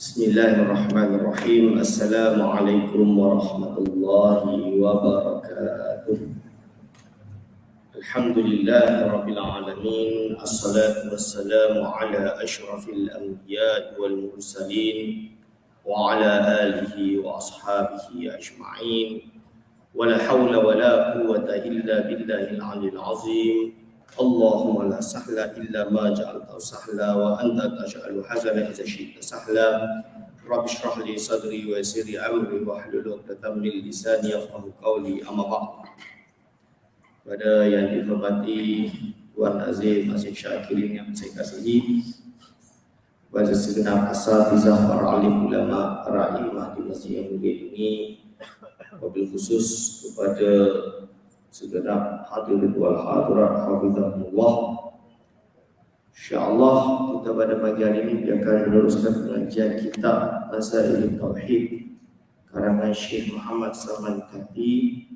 Bismillahirrahmanirrahim. Assalamualaikum warahmatullahi wabarakatuh. Alhamdulillahirabbil alamin. Assalatu wassalamu ala asyrafil anbiya'i wal mursalin wa ala alihi wa ashabihi ajma'in. Wala haula wala quwwata illa billahil aliyyil azim. Allahumma la sahla illa ma ja'altahu sahla wa anta taj'alul hazana idza syi'ta sahla. Rabbi shrah li sadri wa yassir li amri wahlul 'uqdatam min lisani yafqahu qawli. Amma ba'd. Pada yang dihormati Tuan Azim Asyik Syakirin yang saya kasihi, pada segenap asatizah, para alim ulama, para imam di masjid yang mulia ini, wabil khusus kepada segenap hadirin wal hadirat hafizahumullah. InsyaAllah kita pada pagi hari ini akan meneruskan pengajian kitab Masail Tauhid karangan Syekh Muhammad Salman Khatib.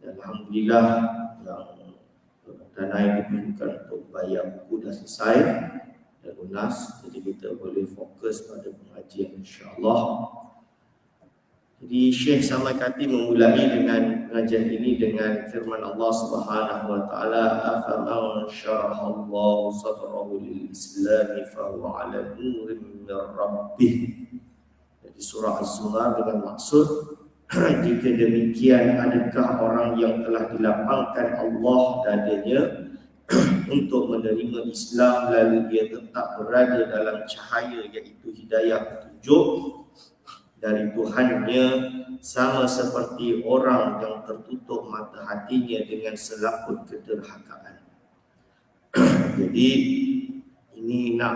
Alhamdulillah yang dana yang diberikan untuk bayar buku dah selesai dan lunas, jadi kita boleh fokus pada pengajian insyaAllah. Jadi Syekh Salman Khatib memulai dengan pengajian ini dengan firman Allah Subhanahu wa taala, afaman syarahallahu sadrahu lil islam fa huwa ala nurin min rabbih. Jadi surah Az-Zumar dengan maksud jika demikian, adakah orang yang telah dilapangkan Allah dadanya untuk menerima Islam lalu dia tetap berada dalam cahaya, iaitu hidayah petunjuk dari Tuhannya, sama seperti orang yang tertutup mata hatinya dengan selaput kederhakaan. Jadi ini nak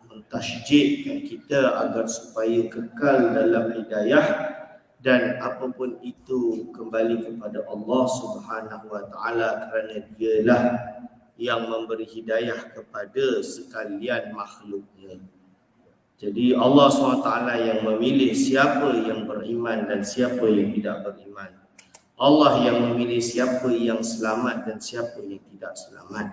mentasjidkan kita agar supaya kekal dalam hidayah, dan apapun itu kembali kepada Allah Subhanahu wa taala, kerana dialah yang memberi hidayah kepada sekalian makhluknya. Jadi Allah SWT yang memilih siapa yang beriman dan siapa yang tidak beriman. Allah yang memilih siapa yang selamat dan siapa yang tidak selamat.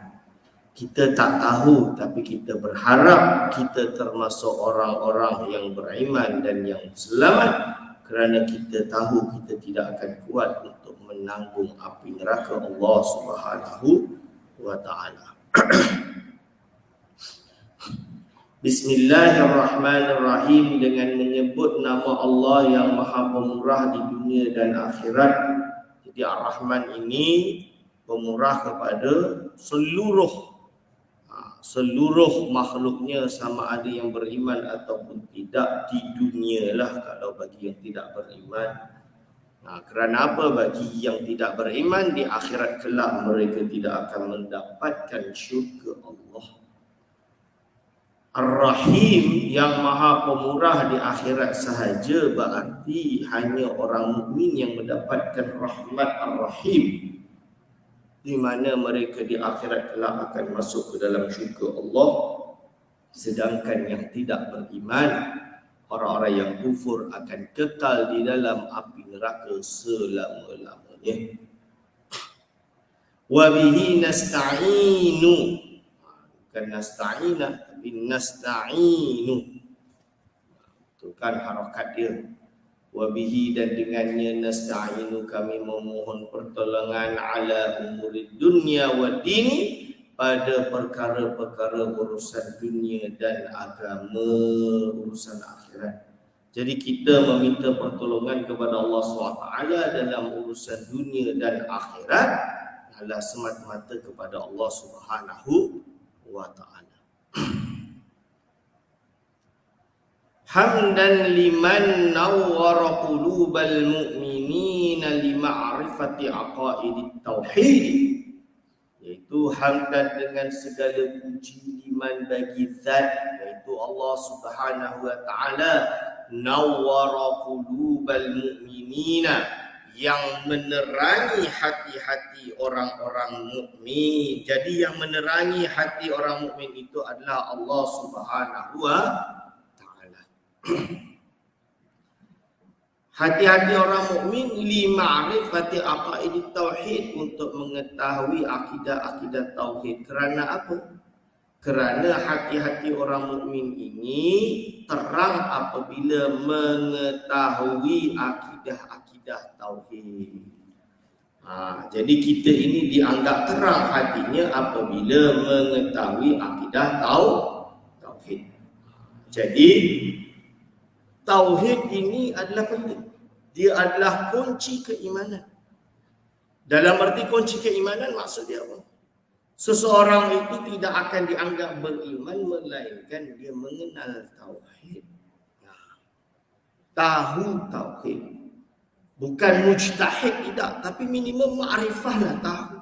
Kita tak tahu, tapi kita berharap kita termasuk orang-orang yang beriman dan yang selamat, kerana kita tahu kita tidak akan kuat untuk menanggung api neraka Allah Subhanahu wa taala. Bismillahirrahmanirrahim, dengan menyebut nama Allah yang Maha Pemurah di dunia dan akhirat. Jadi Ar-Rahman ini pemurah kepada seluruh makhluknya, sama ada yang beriman ataupun tidak di dunia lah, kalau bagi yang tidak beriman. Kerana apa? Bagi yang tidak beriman, di akhirat kelak mereka tidak akan mendapatkan syurga Allah. Ar-Rahim, yang Maha Pemurah di akhirat sahaja, berarti hanya orang mukmin yang mendapatkan rahmat Ar-Rahim, di mana mereka di akhirat kelak akan masuk ke dalam syurga Allah. Sedangkan yang tidak beriman, orang-orang yang kufur, akan kekal di dalam api neraka selama-lamanya. Wa bihi nasta'inu, bukan nasta'ina tapi nasta'inu, itu kan harakat dia. Wabihi, dan dengannya, nasta'inu, kami memohon pertolongan, ala umurid dunia wa dini, pada perkara-perkara urusan dunia dan agama, urusan akhirat. Jadi kita meminta pertolongan kepada Allah SWT dalam urusan dunia dan akhirat adalah semata-mata kepada Allah Subhanahu wa ta'ala. Hamdan liman nawwara qulubal mu'minina lima'rifati aqaidit tauhid, yaitu hamdan dengan segala puji, liman bagi zat, yaitu Allah Subhanahu wa taala, nawwara qulubal mu'minina, yang menerangi hati-hati orang-orang mukmin. Jadi yang menerangi hati orang mukmin itu adalah Allah Subhanahu wa taala. Hati-hati orang mukmin li ma'rifati aqaidit tauhid, untuk mengetahui akidah-akidah tauhid. Kerana apa? Kerana hati-hati orang mukmin ini terang apabila mengetahui akidah-akidah tauhid. Jadi kita ini dianggap terang hatinya apabila mengetahui akidah tauhid. Jadi tauhid ini adalah penting. Dia adalah kunci keimanan. Dalam arti kunci keimanan maksud dia apa? Seseorang itu tidak akan dianggap beriman melainkan dia mengenal tauhid. Tahu tauhid. Bukan mujtahid tidak, tapi minimum ma'rifahlah tahu.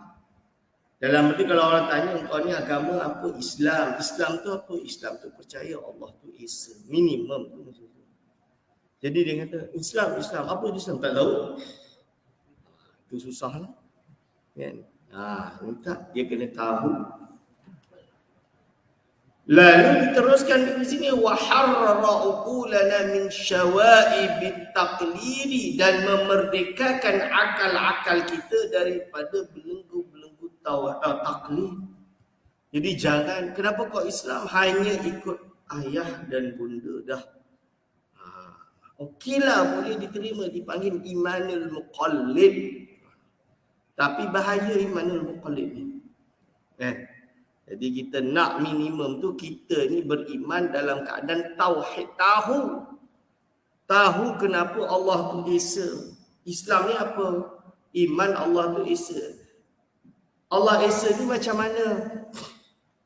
Dalam arti kalau orang tanya engkau ni agama apa? Islam. Islam tu apa? Islam tu percaya Allah tu Esa. Minimum tu macam tu. Jadi dia kata Islam. Apa Islam? Tak tahu. Itu susahlah. Kan? Minta dia kena tahu. Lalu diteruskan di sini wa harrara uqulana min syawaibit taqlidi, dan memerdekakan akal-akal kita daripada belenggu-belenggu taklid. Jadi jangan, kenapa kau Islam hanya ikut ayah dan bunda dah. Okeylah, boleh diterima, dipanggil imanul muqallid. Tapi bahaya imanul muqallid ni. Jadi kita nak minimum tu kita ni beriman dalam keadaan tauhid. Tahu kenapa Allah tu Esa. Islam ni apa? Iman Allah tu Esa. Allah Esa ni macam mana?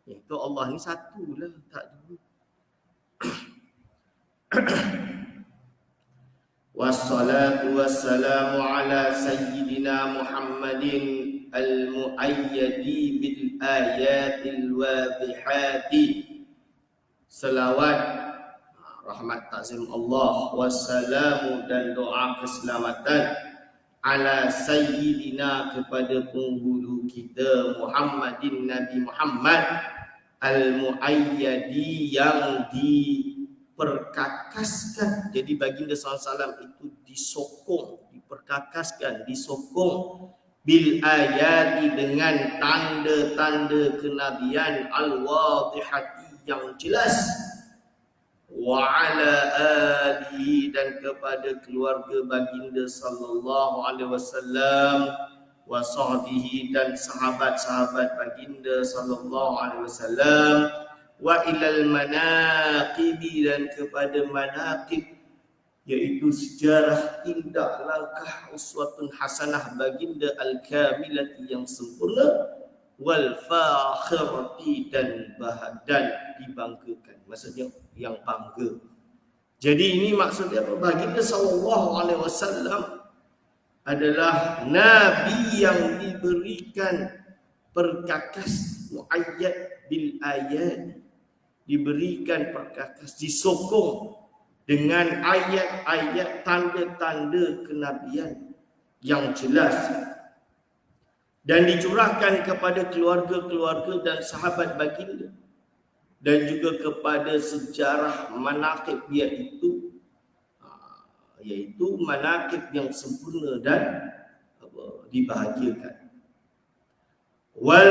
Itu Allah ni satulah, tak dua. Wassalatu wassalamu ala sayyidina Muhammadin al-mu'ayyadi bil ayatil wadihati. Salawat, rahmat takzim Allah, wassalamu dan doa keselamatan ala sayyidina kepada penghulu kita Muhammadin, Nabi Muhammad al-mu'ayyadi yang diperkakaskan. Jadi baginda SAW itu disokong, diperkakaskan, disokong bil ayati dengan tanda-tanda kenabian al-wadihati yang jelas, wa ala alihi dan kepada keluarga baginda sallallahu alaihi wasallam, wa sahbihi dan sahabat-sahabat baginda sallallahu alaihi wasallam, wa ilal manaqibi dan kepada manaqib, iaitu sejarah tindak langkah uswatun hasanah baginda al-kamilati yang sempurna, wal fakhirati dan dibanggakan, maksudnya yang bangga. Jadi ini maksudnya apa? Baginda sallallahu alaihi wasallam adalah nabi yang diberikan perkakas, muayyad bil ayat, diberikan perkakas, disokong dengan ayat-ayat tanda-tanda kenabian yang jelas, dan dicurahkan kepada keluarga-keluarga dan sahabat baginda, dan juga kepada sejarah manaqib, iaitu manaqib yang sempurna dan dibahagiakan. Wa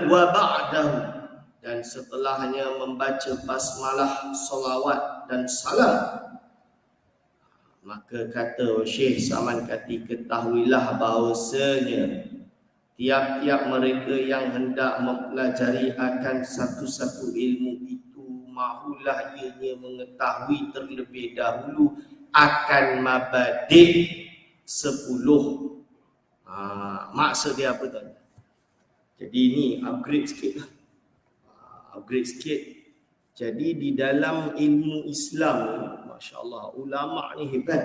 ba'dahu, dan setelahnya membaca basmalah, salawat dan salam. Maka kata Syekh Saman Kati, ketahuilah bahawasanya tiap-tiap mereka yang hendak mempelajari akan satu-satu ilmu itu, mahulah ianya mengetahui terlebih dahulu akan mabadik 10. Maksud dia apa tuan? Jadi ini upgrade sikit. Jadi di dalam ilmu Islam ni, Masya Allah, ulama ni hebat.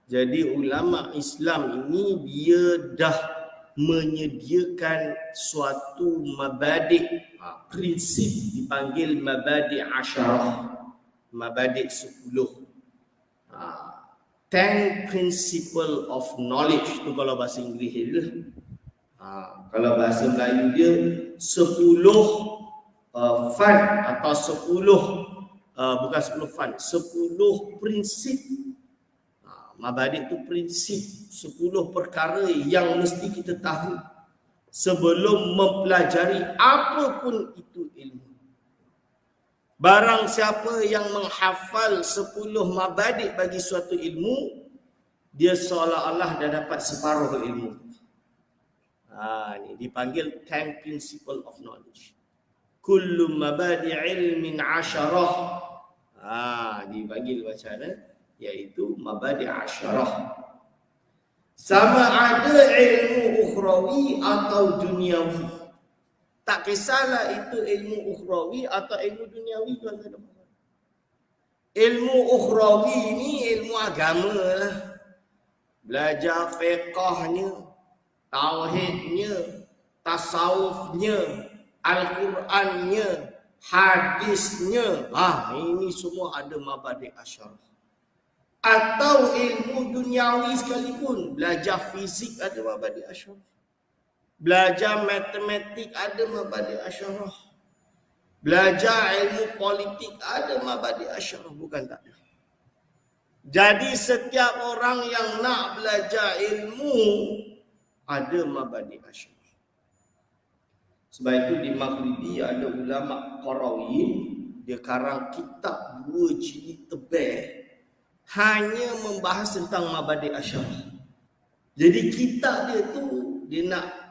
Jadi ulama Islam ini dia dah menyediakan suatu mabadik, prinsip, dipanggil mabadik asyarah, mabadik 10. 10 principle of knowledge tu kalau bahasa Inggeris dia. Kalau bahasa Melayu dia 10 fan atau 10 prinsip. Mabadik tu prinsip, 10 perkara yang mesti kita tahu sebelum mempelajari apapun itu ilmu. Barang siapa yang menghafal 10 mabadik bagi suatu ilmu, dia seolah-olah dah dapat separuh ilmu. Ini dipanggil 10 principle of knowledge. Kullu mabadi ilmin 10. Dipanggil macam mana? Iaitu mabadi 10. Sama ada ilmu ukhrawi atau duniawi. Tak kisahlah itu ilmu ukhrawi atau ilmu duniawi, tuan-tuan. Ilmu ukhrawi ni ilmu agama lah. Belajar fiqahnya, tauhidnya, tasawufnya, Al-Qurannya, hadisnya. Ini semua ada mabadik asyarah. Atau ilmu duniawi sekalipun. Belajar fizik ada mabadik asyarah. Belajar matematik ada mabadik asyarah. Belajar ilmu politik ada mabadik asyarah. Bukan tak ada. Jadi setiap orang yang nak belajar ilmu ada mabadik asyarah. Sebab itu di Maghribi ada ulama Qarawiyyin, dia karang kitab 2 jilid tebal hanya membahas tentang mabadik asyarah. Jadi kitab dia tu dia nak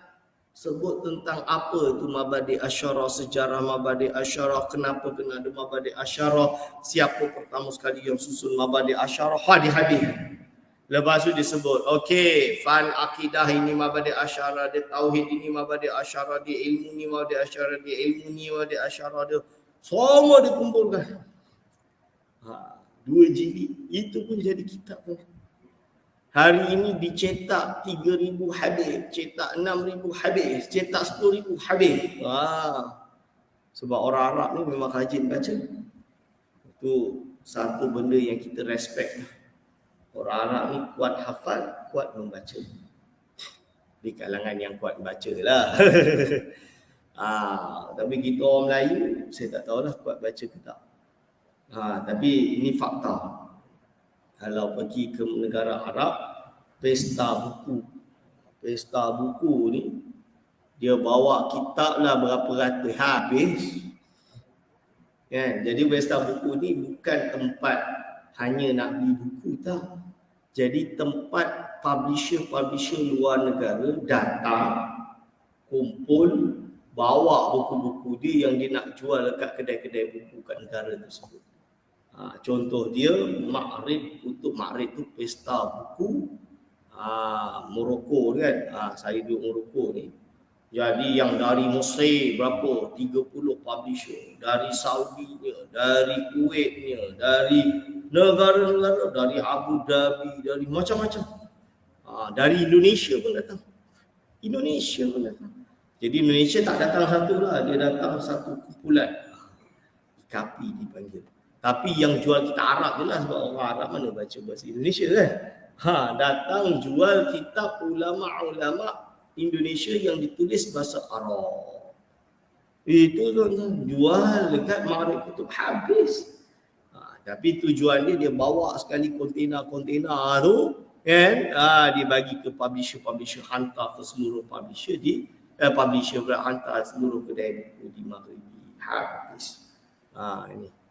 sebut tentang apa itu mabadik asyarah, sejarah mabadik asyarah, kenapa kena ada mabadik asyarah, siapa pertama sekali yang susun mabadik asyarah, hadis-hadis. Lepas tu disebut, okey, fan akidah ini mabadik asyarah, dia tauhid ini mabadik asyarah, dia ilmu ni mabadik asyarah, dia ilmu ni mabadik asyarah, dia semua dikumpulkan. 2 jilid, itu pun jadi kitab pun. Hari ini dicetak 3,000 hadis, cetak 6,000 hadis, cetak 10,000 hadis. Sebab orang Arab ni memang rajin baca. Itu satu benda yang kita respect. Orang Arab ni kuat hafal, kuat membaca. Di kalangan yang kuat baca lah. Tapi kita orang Melayu, saya tak tahulah kuat baca ke tak. Tapi ini fakta. Kalau pergi ke negara Arab, pesta buku ni, dia bawa kitab lah berapa ratus habis. Kan? Jadi pesta buku ni bukan tempat hanya nak beli buku tak. Jadi tempat publisher luar negara datang, kumpul, bawa buku-buku dia yang dia nak jual dekat kedai-kedai buku kat negara tersebut. Contoh dia Ma'rib, untuk Ma'rib tu pesta buku Morocco kan. Saya duduk Morocco ni. Jadi yang dari Mesir berapa? 30 publisher. Dari Saudinya, dari Kuwaitnya, dari negara-negara, dari Abu Dhabi, dari macam-macam. Dari Indonesia pun datang. Jadi Indonesia tak datang satu lah, dia datang satu kumpulan. Kapi dipanggil. Tapi yang jual kita Arab je lah, sebab orang Arab mana baca bahasa Indonesia kan. Datang jual kitab ulama-ulama Indonesia yang ditulis bahasa Arab. Itu tuan-tuan, jual dekat Ma'rif Kutub habis. Tapi tujuan dia bawa sekali kontena-kontena tu kan, dibagi ke publisher, hantar ke seluruh publisher publisher hantar seluruh kedai buku di Maghribi habis. Ini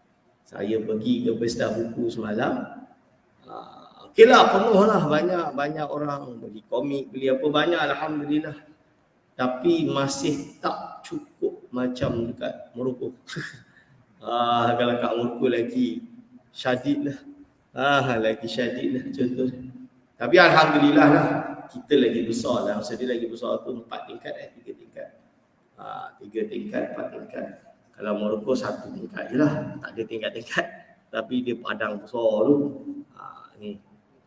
saya pergi ke pesta buku semalam. Okeylah, penuh lah, banyak orang beli komik, beli apa banyak, alhamdulillah. Tapi masih tak cukup macam dekat Morocco. Kalau kat Morocco lagi syadid lah. Lagi syadid lah contohnya. Tapi alhamdulillah lah, kita lagi besar lah. Maksudnya lagi besar tu 4 tingkat 3 tingkat. 3 tingkat, 4 tingkat. Kalau Morocco 1 tingkat je lah, tak ada tingkat-tingkat. Tapi dia padang besar tu. Ni.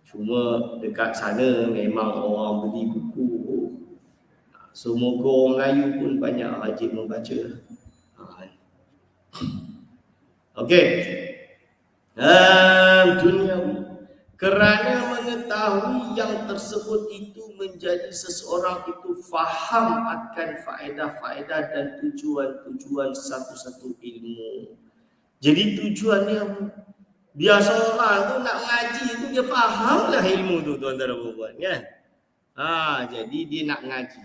Cuma dekat sana memang orang beli buku. Semoga orang Melayu pun banyak rajin membaca. Okey. Duniawi. Kerana mengetahui yang tersebut itu menjadi seseorang itu faham akan faedah-faedah dan tujuan-tujuan satu-satu ilmu. Jadi tujuannya biasa orang tu nak ngaji tu dia faham lah ilmu tu, tuan-tuan dan puan-puan kan. Jadi dia nak ngaji.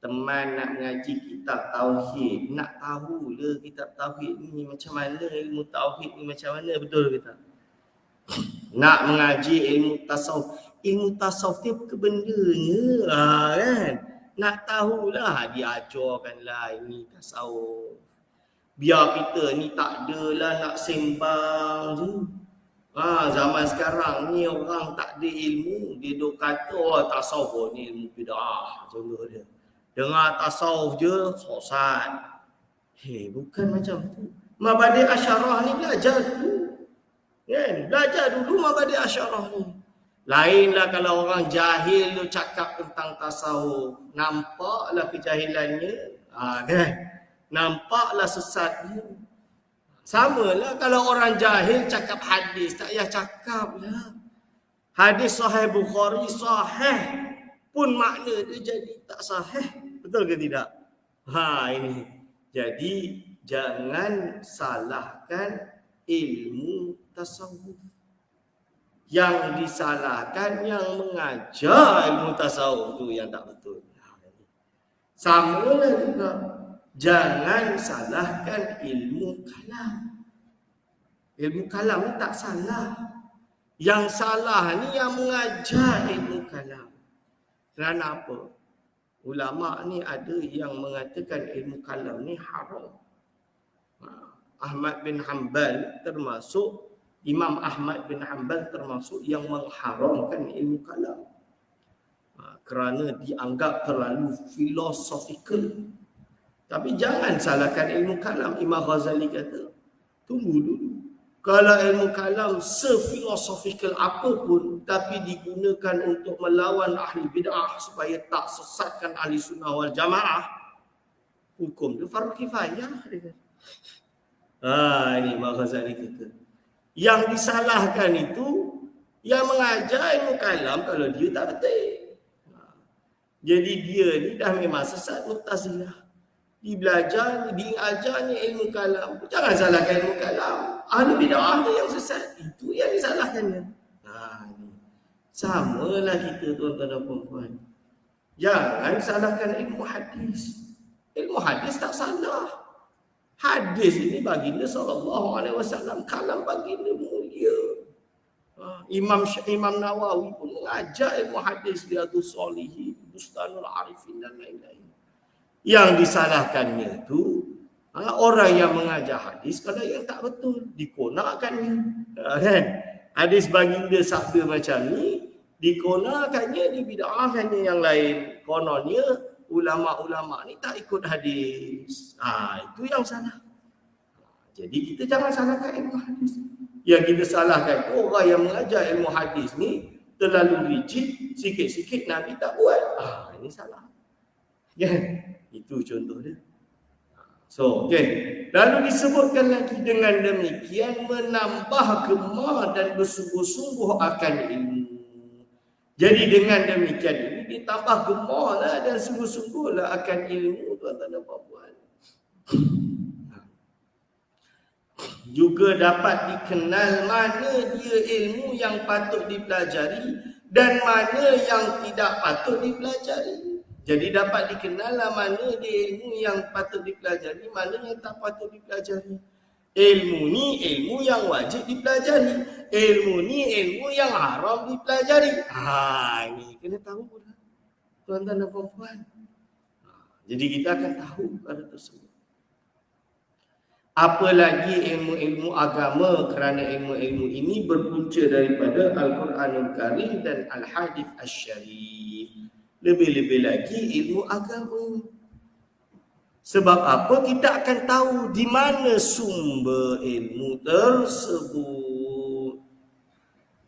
teman nak mengaji kitab tauhid, nak tahu le kitab tauhid ni macam mana, ilmu tauhid ni macam mana, betul ke tak? Nak mengaji ilmu tasawuf dia kebendanya kan. Nak tahulah, diajarkanlah ini tasawuf. Biar kita ni tak adalah nak sembang je. Zaman sekarang ni orang tak ada ilmu, dia duk kata tasawuf ni ilmu bid'ah contoh dia. Dengar tasawuf je sesat. Bukan macam tu. Mabadi' Asyarah ni belajar dulu. Kan? Belajar dulu Mabadi' Asyarah ni. Lainlah kalau orang jahil tu cakap tentang tasawuf, nampaklah kejahilannya, kan? Nampaklah sesatnya. Samalah kalau orang jahil cakap hadis, tak payah cakap lah. Hadis sahih Bukhari sahih pun makna dia jadi tak sahih. Betul ke tidak? Ini. Jadi jangan salahkan ilmu tasawuf. Yang disalahkan yang mengajar ilmu tasawuf tu yang tak betul. Samalah juga. Jangan salahkan ilmu kalam. Ilmu kalam ni tak salah. Yang salah ni yang mengajar ilmu kalam. Kerana apa? Ulama ni ada yang mengatakan ilmu kalam ni haram. Ahmad bin Hanbal termasuk, Imam Ahmad bin Hanbal termasuk yang mengharamkan ilmu kalam. Kerana dianggap terlalu filosofikal. Tapi jangan salahkan ilmu kalam. Imam Ghazali kata, tunggu dulu. Kalau ilmu kalam sefilosofikal apapun, tapi digunakan untuk melawan ahli bid'ah supaya tak sesatkan ahli sunnah wal jamaah, hukum dia fardu kifayah. Ini Imam Ghazali kata. Yang disalahkan itu, yang mengajar ilmu kalam kalau dia tak betul. Jadi dia ni dah memang sesat Mu'tazilah. Diajarnya ilmu kalam. Jangan salahkan ilmu kalam. Ahli bid'ah yang sesat. Itu yang disalahkannya. Samalah kita tuan-tuan dan puan-puan. Jangan salahkan ilmu hadis. Ilmu hadis tak salah. Hadis ini baginda SAW. Kalam baginda mulia. Imam Nawawi pun mengajar ilmu hadis. Riyadhus Shalihin, Bustanul Arifin dan lain-lain. Yang disalahkannya tu orang yang mengajar hadis kalau yang tak betul dikonakkannya, kan? Hadis baginda sabda macam ni dikonakkannya, dibid'ahkannya yang lain. Kononnya ulama-ulama ni tak ikut hadis. Itu yang salah. Jadi kita jangan salahkan ilmu hadis. Yang kita salahkan tu orang yang mengajar ilmu hadis ni terlalu rigid, sikit-sikit Nabi tak buat. Ini salah. Ya, itu contoh dia. Lalu disebutkan lagi dengan demikian menambah gemar dan bersungguh-sungguh akan ilmu. Jadi dengan demikian ini ditambah gemarlah dan sungguh-sungguhlah akan ilmu, tuan-tuan dan puan-puan. Juga dapat dikenal mana dia ilmu yang patut dipelajari dan mana yang tidak patut dipelajari. Jadi dapat dikenallah mana dia ilmu yang patut dipelajari, mana yang tak patut dipelajari. Ilmu ni ilmu yang wajib dipelajari. Ilmu ni ilmu yang haram dipelajari. Ini kena tahu pula, tuan-tuan dan puan-puan. Jadi kita akan tahu pada tersebut. Apalagi ilmu-ilmu agama, kerana ilmu-ilmu ini berpunca daripada Al-Quranul Karim dan Al-Hadith Asy-Syarif. Lebih-lebih lagi ilmu agama. Sebab apa? Kita akan tahu di mana sumber ilmu tersebut.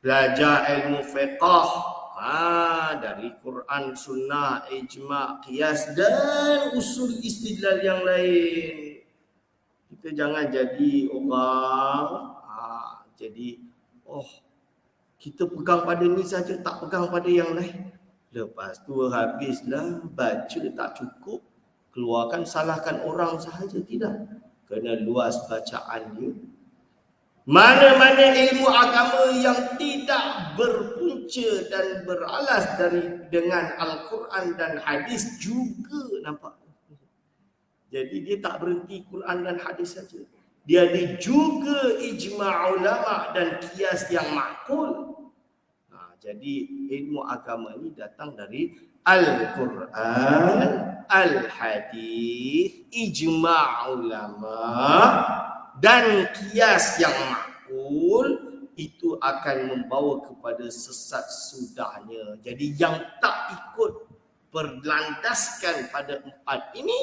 Belajar ilmu fiqh dari Quran, Sunnah, Ijma', Qiyas dan usul istidlal yang lain. Kita jangan jadi orang kita pegang pada ni saja, tak pegang pada yang lain. Lepas tu habislah, baca tak cukup, keluarkan, salahkan orang sahaja, tidak. Kena luas bacaan dia. Mana-mana ilmu agama yang tidak berpunca berpunca dan beralas dengan Al-Quran dan hadis juga, nampak. Jadi dia tak berhenti Quran dan hadis saja. Dia ada juga ijma' ulama dan qiyas yang makul. Jadi ilmu agama ni datang dari Al-Quran, Al-Hadis, ijma' ulama dan qiyas yang makul. Itu akan membawa kepada sesat sudahnya. Jadi yang tak ikut berlandaskan pada 4 ini,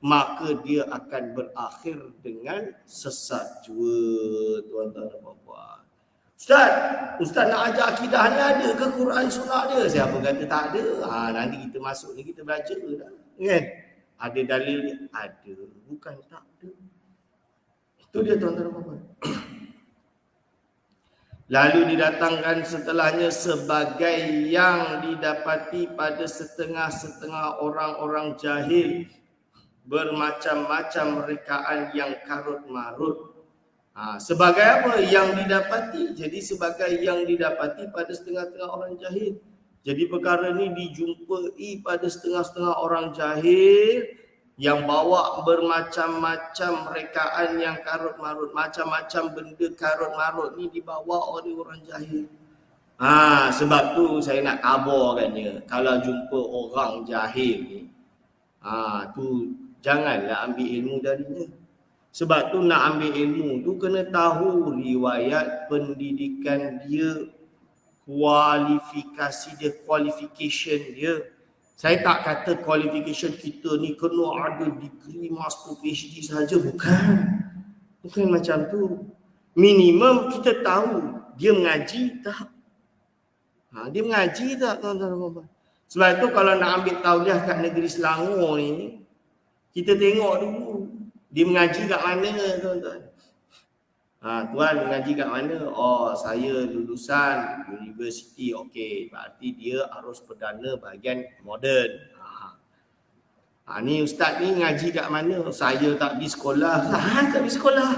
maka dia akan berakhir dengan sesat juga, tuan-tuan dan puan-puan. Ustaz nak ajar akidah ni ada ke Quran sunnah dia? Siapa kata tak ada? Nanti kita masuk ni kita baca dah. Kan? Ada dalil dia? Ada. Bukan tak ada. Itu dia, tuan-tuan dan puan-puan. Lalu didatangkan setelahnya sebagai yang didapati pada setengah-setengah orang-orang jahil, bermacam-macam rekaan yang karut marut. Sebagai apa yang didapati? Jadi sebagai yang didapati pada setengah-setengah orang jahil. Jadi perkara ni dijumpai pada setengah-setengah orang jahil yang bawa bermacam-macam rekaan yang karut marut. Macam-macam benda karut marut ni dibawa oleh orang jahil. Sebab tu saya nak kabarkannya, kalau jumpa orang jahil ni, tu janganlah ambil ilmu darinya. Sebab tu nak ambil ilmu tu kena tahu riwayat pendidikan dia, kualifikasi dia, qualification dia. Saya tak kata qualification kita ni kena ada degree master PhD saja, bukan. Bukan macam tu. Minimum kita tahu dia mengaji tak. Dia mengaji tak, tuan-tuan. Sebab itu kalau nak ambil tauliah kat negeri Selangor ni, kita tengok dulu dia mengaji kat mana, tuan-tuan. Tuan mengaji kat mana? Oh, saya lulusan universiti. Okey, berarti dia harus perdana bahagian moden. Ni ustaz ni ngaji kat mana? Saya tak pergi sekolah. Tak pergi sekolah.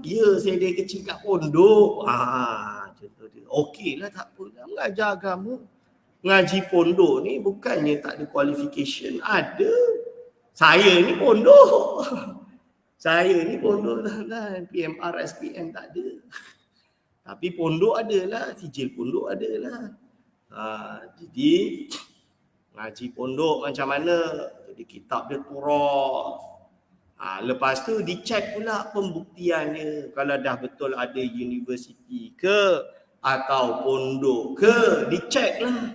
Ya, saya dari kecil kat pondok. Contoh dia. Okeylah, tak apa. Mengajar agama. Ngaji pondok ni bukannya tak ada qualification. Ada. Saya ni pondok. Saya ni pondok lah, PMR, SPM tak ada. Tapi pondok adalah, sijil pondok adalah. Jadi ngaji pondok macam mana? Jadi kitab dia turah. Lepas tu dicek pula pembuktiannya. Kalau dah betul ada universiti ke atau pondok ke, dicek lah.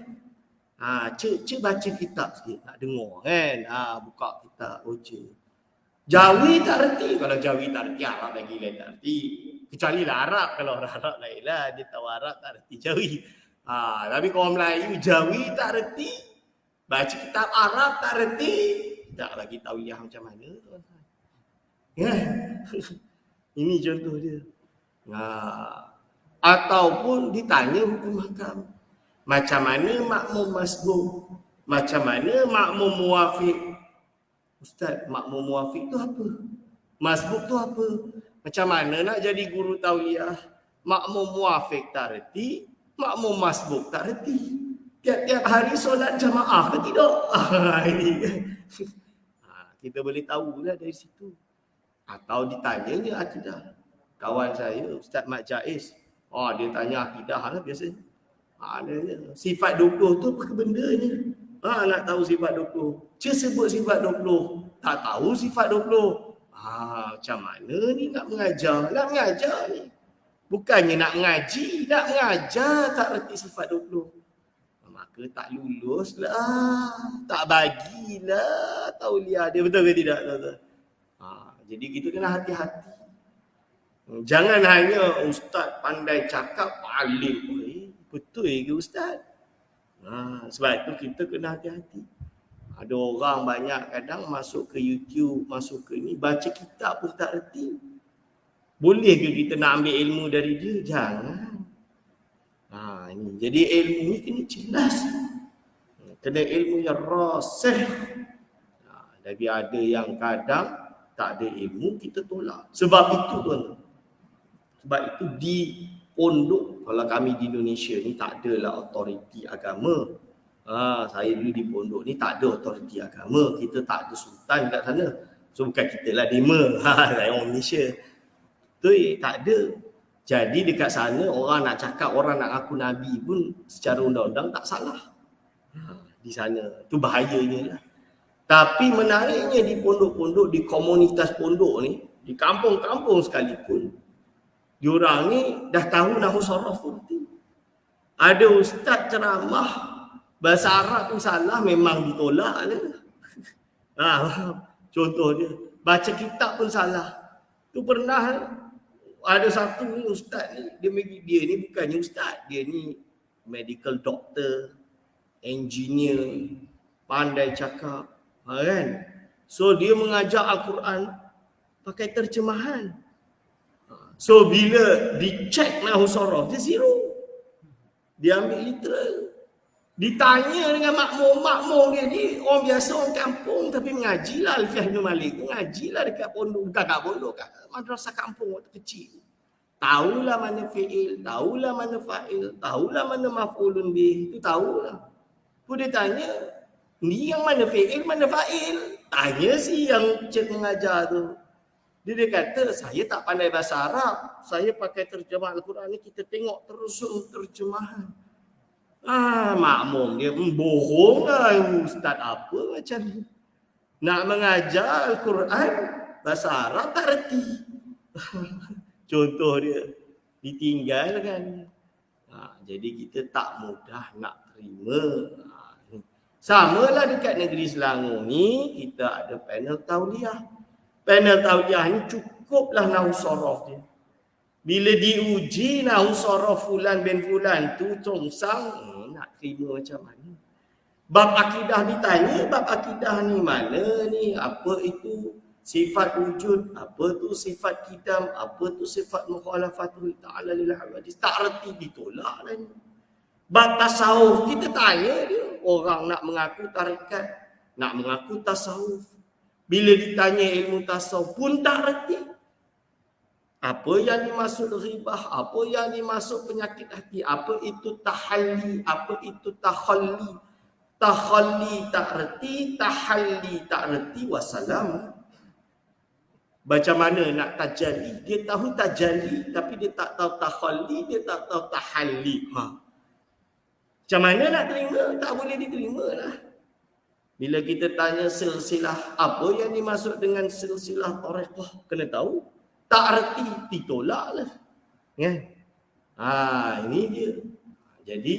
Cik baca kitab sikit, nak dengar kan. Buka kitab, baca. Jawi tak reti. Kalau Jawi tak reti, Arab lagi lain tak reti. Kecuali lah Arab. Kalau Arab lain lah. Dia tahu Arab tak reti Jawi. Tapi kalau Melayu, Jawi tak reti. Baca kitab Arab tak reti. Tak lagi tahu yang macam mana. Ya? Ini contoh dia. Ataupun ditanya hukum hakam. Macam mana makmum masbuk? Macam mana makmum muwafiq? Ustaz, makmum muwafiq tu apa? Masbuk tu apa? Macam mana nak jadi guru tauliah? Makmum muwafiq tak reti, makmum masbuk tak reti. Tiap-tiap hari solat jamaah ke tidak? Ini kan. Kita boleh tahulah dari situ. Atau ditanya akidah. Kawan saya, Ustaz Mat Jaiz. Dia tanya akidah lah biasanya. Sifat 20 tu apa benda ni? Nak tahu sifat 20. Dia sebut sifat 20. Tak tahu sifat 20. Macam mana ni nak mengajar? Nak mengajar ni. Bukannya nak mengaji, nak mengajar tak reti sifat 20. Maka tak lulus lah. Tak bagilah tauliah dia. Betul ke tidak? Jadi kita kena hati-hati. Jangan hanya ustaz pandai cakap, alim. Betul ke ustaz? Sebab itu kita kena hati-hati. Ada orang banyak kadang masuk ke YouTube, masuk ke ni, baca kitab pun tak reti. Boleh ke kita nak ambil ilmu dari dia? Jangan. Ini. Jadi ilmu ni kena jelas. Kena ilmu yang rasih. Tapi ada yang kadang tak ada ilmu, kita tolak. Sebab itu tuan. Sebab itu di pondok kalau kami di Indonesia ni tak adalah autoriti agama. Saya dulu di pondok ni tak ada autoriti agama. Kita tak ada sultan kat sana. So bukan kita lah dema. Saya orang Malaysia. Tu tak ada. Jadi dekat sana orang nak cakap, orang nak ngaku Nabi pun secara undang-undang tak salah. Di sana. Tu bahayanya lah. Tapi menariknya di pondok-pondok, di komunitas pondok ni, di kampung-kampung sekalipun, diorang ni dah tahu nahu sorof pun. Ada ustaz ceramah bahasa Arab pun salah, memang ditolak lah. Contoh dia, baca kitab pun salah. Tu pernah ada satu ni ustaz ni, dia ni bukannya ustaz, dia ni medical doctor, engineer, pandai cakap, kan? So dia mengajar Al-Quran pakai terjemahan. So bila dicek nahu sorof, dia zero. Dia ambil literal. Ditanya dengan makmum dia ni orang biasa, orang kampung, tapi mengajilah Alfiah bin Malik. Mengajilah dekat pondok, bukan kat pondok, kat madrasah kampung waktu kecil. Tahulah mana fi'il, tahulah mana fa'il, tahulah mana maf'ulun bih, itu tahulah. Pun dia tanya, ni yang mana fi'il, mana fa'il? Tanya si yang cik mengajar tu. Dia kata, saya tak pandai bahasa Arab. Saya pakai terjemah Al-Quran ni, kita tengok terus terjemahan. Makmum dia bohong lah, ustaz apa macam ni. Nak mengajar Al-Quran, bahasa Arab tak reti. Contoh dia, ditinggal kan. Jadi kita tak mudah nak terima. Sama lah dekat negeri Selangor ni, kita ada panel tauliah. Panel tauliah ni cukuplah nahu sorof dia. Bila diuji nahu sorof fulan bin fulan tu congsang, nak terima macam mana? Bab akidah ditanya, bab akidah ni mana ni? Apa itu sifat wujud? Apa tu sifat kidam? Apa tu sifat mukhalafatul ta'ala lil hawadis? Tak reti, ditolak lah ni. Bab tasawuf kita tanya dia, orang nak mengaku tarikat, nak mengaku tasawuf. Bila ditanya ilmu tasawuf pun tak reti. Apa yang dimaksud ghibah, apa yang dimaksud penyakit hati, apa itu tahalli, apa itu takhalli. Takhalli tak reti, tahalli tak reti, wassalam. Macam mana nak tajalli? Dia tahu tajalli tapi dia tak tahu takhalli, dia tak tahu tahalli. Macam mana nak terima? Tak boleh diterima lah. Bila kita tanya silsilah, apa yang dimaksud dengan silsilah tariqah? Kena tahu. Tak reti, ditolak lah. Kan? Ini dia. Jadi,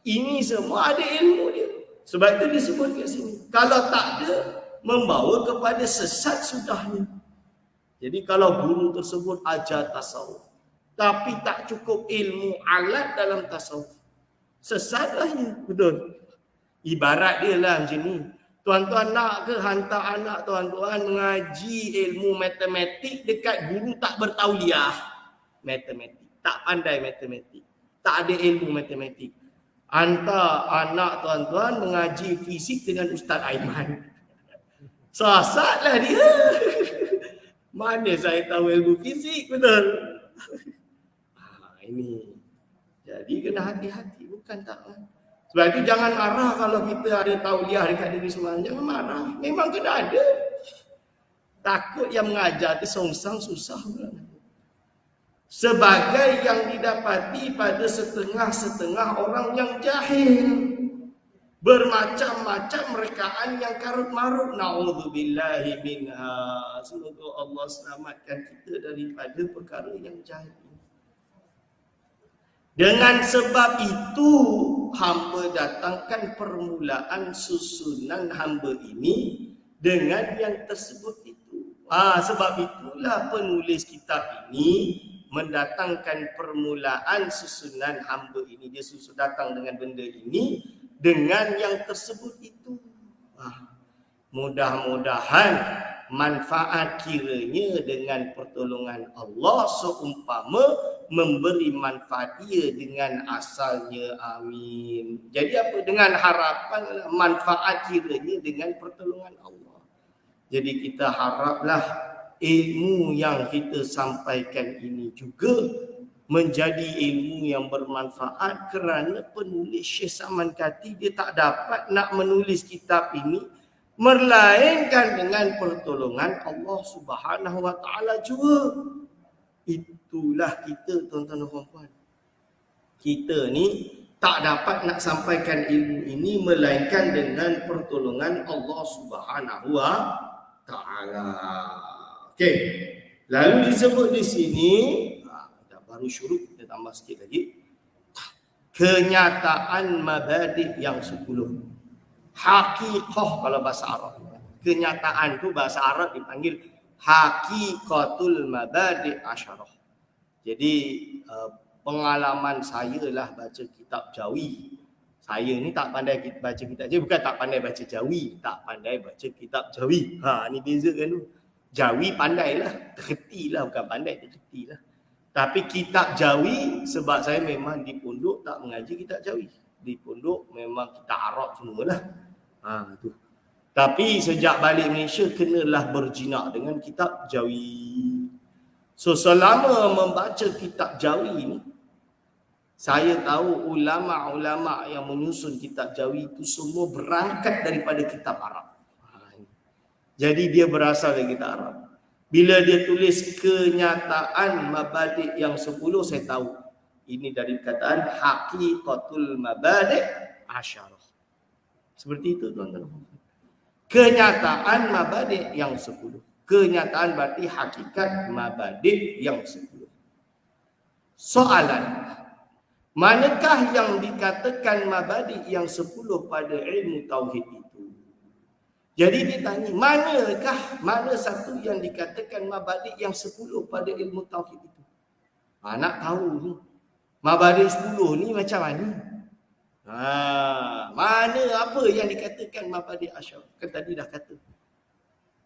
ini semua ada ilmu dia. Sebab itu disebut kat sini. Kalau tak ada, membawa kepada sesat sudahnya. Jadi kalau guru tersebut ajar tasawuf, tapi tak cukup ilmu alat dalam tasawuf, sesatlah dia. Betul. Ibarat dia lah macam ni. Tuan-tuan nak ke hantar anak tuan-tuan mengaji ilmu matematik dekat guru tak bertauliah matematik, tak pandai matematik, tak ada ilmu matematik. Hantar anak tuan-tuan mengaji fisik dengan Ustaz Aiman. Sesatlah dia. Mana saya tahu ilmu fisik, betul? Ini. Jadi kena hati-hati, bukan tak. Sebab itu jangan marah kalau kita ada tauliah dekat diri semua. Jangan marah. Memang kena ada. Takut yang mengajar itu songsang susah. Sebagai yang didapati pada setengah-setengah orang yang jahil. Bermacam-macam rekaan yang karut-marut. Na'udzubillahi minha. Semoga Allah selamatkan kita daripada perkara yang jahil. Dengan sebab itu, hamba datangkan permulaan susunan hamba ini dengan yang tersebut itu. Sebab itulah penulis kitab ini mendatangkan permulaan susunan hamba ini. Dia datang dengan benda ini dengan yang tersebut itu. Mudah-mudahan manfaat kiranya dengan pertolongan Allah seumpama memberi manfaat ia dengan asalnya. Amin. Jadi apa? Dengan harapan manfaat kiranya dengan pertolongan Allah. Jadi kita haraplah ilmu yang kita sampaikan ini juga menjadi ilmu yang bermanfaat kerana penulis Syekh Salman Kati dia tak dapat nak menulis kitab ini melainkan dengan pertolongan Allah Subhanahu Wa Taala jua. Itulah kita, tuan-tuan dan puan-puan. Kita ni tak dapat nak sampaikan ilmu ini melainkan dengan pertolongan Allah Subhanahu Wa Taala. Okey. Lalu disebut di sini, dah baru syuruk, kita tambah sikit lagi. Kenyataan mabadi' yang 10. Haqiqah kalau bahasa Arab. Kenyataan tu bahasa Arab dipanggil haqiqatul mabadi' asyarah. Jadi pengalaman saya lah baca kitab Jawi. Saya ni tak pandai baca kitab Jawi, bukan tak pandai baca Jawi, tak pandai baca kitab Jawi. Ni beza kan tu. Jawi pandailah, terhetilah, bukan pandai, terhetilah. Tapi kitab Jawi, sebab saya memang di pondok tak mengaji kitab Jawi. Di pondok memang kitab Arab semualah. Tu. Tapi sejak balik Malaysia kenalah berjinak dengan kitab Jawi. So selama membaca kitab Jawi ni, saya tahu ulama-ulama yang menyusun kitab Jawi itu semua berangkat daripada kitab Arab. Jadi dia berasal dari kitab Arab. Bila dia tulis kenyataan mabadi' yang 10, saya tahu ini dari perkataan haqiqatul mabadi' asyarah. Seperti itu, tuan-tuan. Kenyataan mabadi' yang 10. Kenyataan berarti hakikat mabadi' yang 10. Soalan, manakah yang dikatakan mabadi' yang 10 pada ilmu tauhid itu? Jadi dia tanya, mana satu yang dikatakan mabadi' yang 10 pada ilmu tauhid itu? Nak tahu ni. Mabadi' 10 ni macam mana? Mana apa yang dikatakan mabadi' asyarah? Kan tadi dah kata.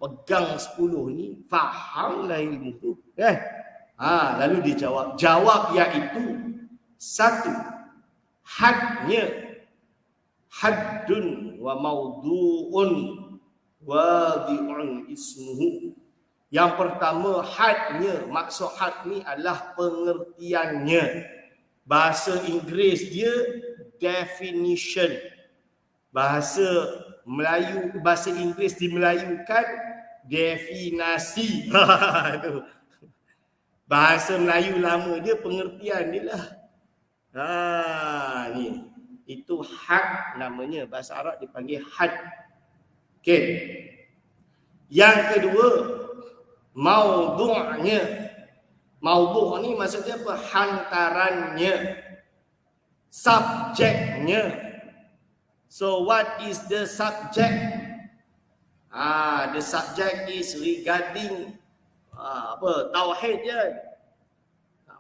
Pegang 10 ni, fahamlah ilmu tu. Lalu dia jawab. Jawab iaitu, 1. Hadnya. Haddun wa maudu'un wadi'un ismuhu. Yang pertama, hadnya. Maksud had ni adalah pengertiannya. Bahasa Inggeris dia definition. Bahasa Melayu, bahasa Inggeris dimelayukan definasi. Bahasa Melayu lama dia pengertian dia lah. Ni. Itu had namanya. Bahasa Arab dipanggil had. Okey. Yang kedua, maudu'nya. Maudu' ni maksudnya apa? Hantarannya. Subjeknya. So what is the subject? The subject is regarding tauhid je.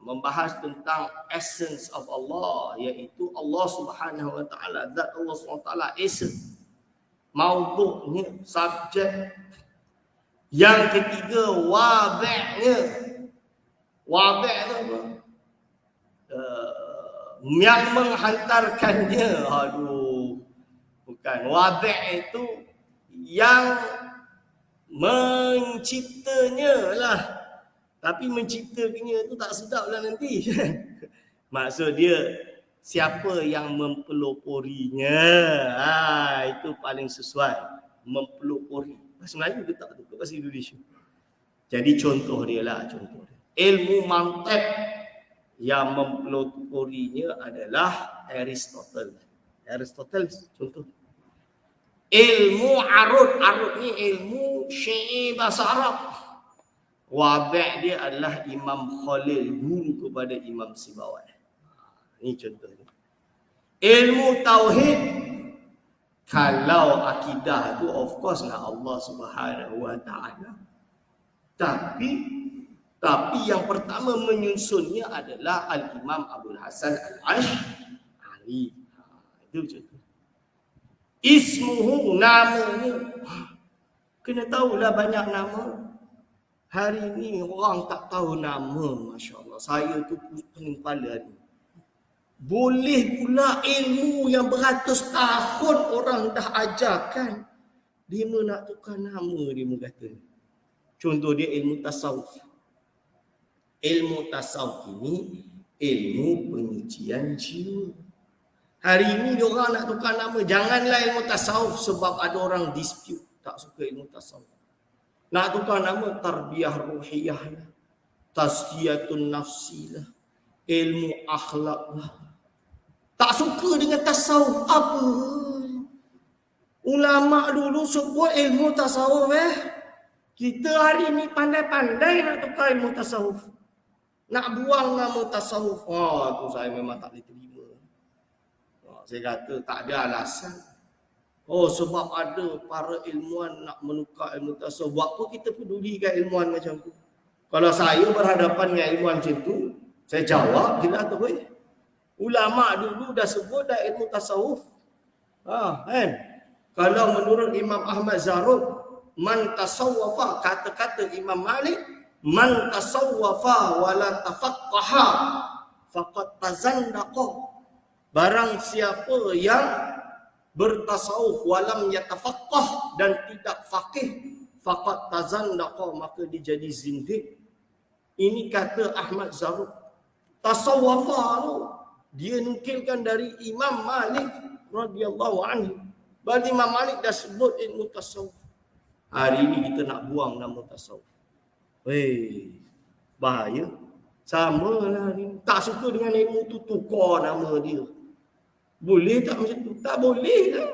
Membahas tentang essence of Allah, iaitu Allah Subhanahu Wa Taala, zat Allah Subhanahu Wa Taala, essence. Maudu'nya, subjek. Yang ketiga, wadi'-nya. Wadi' tu apa? Yang menghantarkannya. Bukan. Wadi' itu yang menciptanya lah. Tapi menciptakannya itu tak sedap lah nanti. Maksud dia, siapa yang mempeloporinya. Itu paling sesuai. Mempelopori. Bahasa Melayu ke tak? Bahasa Indonesia. Jadi contoh dia lah. Contoh dia. Ilmu mantiq yang mempeloporinya adalah Aristotle. Contoh. Ilmu arud. Arud ni ilmu syair bahasa Arab. Wadi' dia adalah Imam Khalil, guru kepada Imam Sibawai. Ini contohnya. Ilmu tauhid, kalau akidah tu of course lah Allah Subhanahu Wa Taala. Tapi yang pertama menyusunnya adalah Al-Imam Abdul Hasan Al-Ash'ari. Itu contoh. Ismuhu, namanya. Kena tahulah banyak nama. Hari ni orang tak tahu nama, Masya Allah. Saya tu pening kepala ni. Boleh pula ilmu yang beratus tahun orang dah ajarkan. Dia nak tukar nama, dia kata. Contoh dia ilmu tasawuf. Ilmu tasawuf ini ilmu penyucian jiwa. Hari ini diorang nak tukar nama, janganlah ilmu tasawuf sebab ada orang dispute tak suka ilmu tasawuf. Nak tukar nama tarbiyah ruhiyah lah, tazkiyatun nafsi lah, ilmu akhlak lah. Tak suka dengan tasawuf apa? Ulama dulu sebut ilmu tasawuf Kita hari ni pandai-pandai nak tukar ilmu tasawuf. Nak buang nama tasawuf. Tu saya memang tak boleh terima. Saya kata tak ada alasan. Sebab ada para ilmuwan nak menukar ilmu tasawuf. Buat apa kita pedulikan ilmuwan macam tu? Kalau saya berhadapan dengan ilmuwan macam tu, saya jawab, dia kata, ulama dulu dah sebut dah ilmu tasawuf. Kan? Kalau menurut Imam Ahmad Zarub, man tasawwafa, kata-kata Imam Malik, man tasawwafa wala tafaqqaha faqad tazandaqa. Barang siapa yang bertasawuf walam yatafaqqah dan tidak faqih, faqad tazandaqa, maka dia jadi zindiq. Ini kata Ahmad Zarub. Tasawwafa tu dia nukilkan dari Imam Malik radhiyallahu anhu. Bagi Imam Malik dah sebut ilmu tasawuf. Hari ini kita nak buang nama tasawuf. Bahaya. Sama lah hari ini. Tak suka dengan ilmu tu, tukar nama dia. Boleh tak macam tu? Tak boleh lah.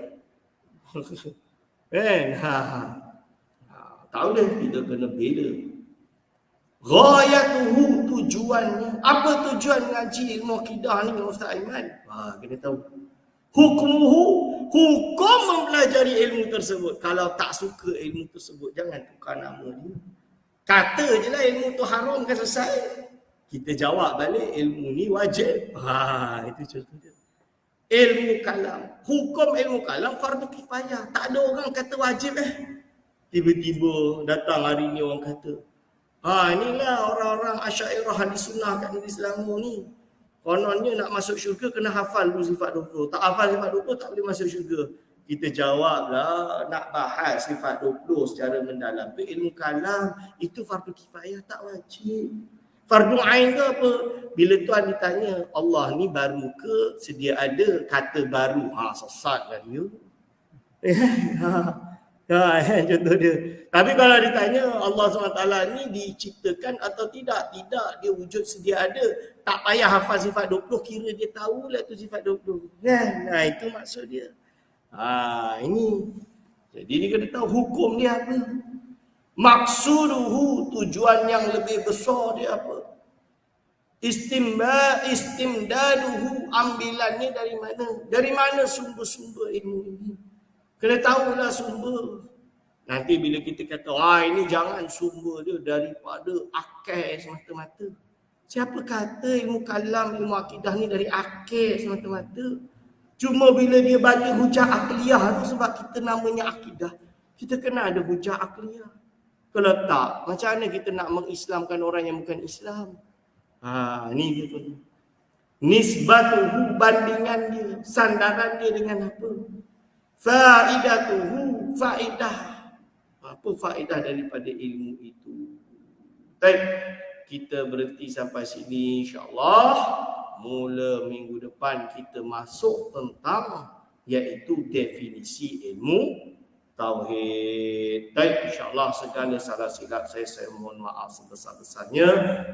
Tak boleh, kita kena bela. Ghayatuhu, tujuannya. Apa tujuan ngaji ilmu akidah ni Ustaz Aiman? Kena tahu. Hukmuhu, hukum mempelajari ilmu tersebut. Kalau tak suka ilmu tersebut, jangan tukar nama dia. Kata je lah ilmu tu haram kan selesai. Kita jawab balik ilmu ni wajib. Itu contoh dia. Ilmu kalam. Hukum ilmu kalam fardu kifayah. Tak ada orang kata wajib Tiba-tiba datang hari ni orang kata, inilah orang-orang Asy'ariyah Ahli Sunnah kat negeri Selangor ni. Kononnya nak masuk syurga kena hafal dulu sifat 20. Tak hafal sifat 20 tak boleh masuk syurga. Kita jawablah, nak bahas sifat 20 secara mendalam tu ilmu kalam, itu fardu kifayah, tak wajib. Fardu ain ke apa? Bila tuan ditanya, Allah ni baru ke sedia ada, kata baru. Sesatlah dia. Contoh dia. Tapi kalau ditanya Allah SWT ni diciptakan atau tidak? Tidak, dia wujud sedia ada. Tak payah hafal sifat 20, kira dia tahulah tu sifat 20. Itu maksud dia. Ini. Jadi dia kena tahu hukum dia apa. Maksuduhu, tujuan yang lebih besar dia apa. Istimdaduhu, ambilannya dari mana? Dari mana sumber-sumber ilmu ini? Kena tahulah sumber. Nanti bila kita kata, ini jangan sumber dia daripada akal semata-mata. Siapa kata ilmu kalam, ilmu akidah ni dari akal semata-mata? Cuma bila dia bagi hujah akliyah tu, sebab kita namanya akidah, kita kena ada hujah akliyah. Kalau tak, macam mana kita nak mengislamkan orang yang bukan Islam? Ni dia tu. Nisbatuhu, bandingan dia, sandaran dia dengan apa? Faidatuhu, faidah. Apa faedah daripada ilmu itu? Baik, kita berhenti sampai sini insya-Allah. Mula minggu depan kita masuk tentang iaitu definisi ilmu tauhid. Baik, insya-Allah segala salah silap saya mohon maaf sebesar-besarnya.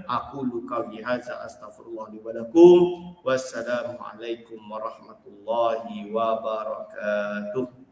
Aku qauli hadza astaghfirullah li wa lakum. Wassalamualaikum warahmatullahi wabarakatuh.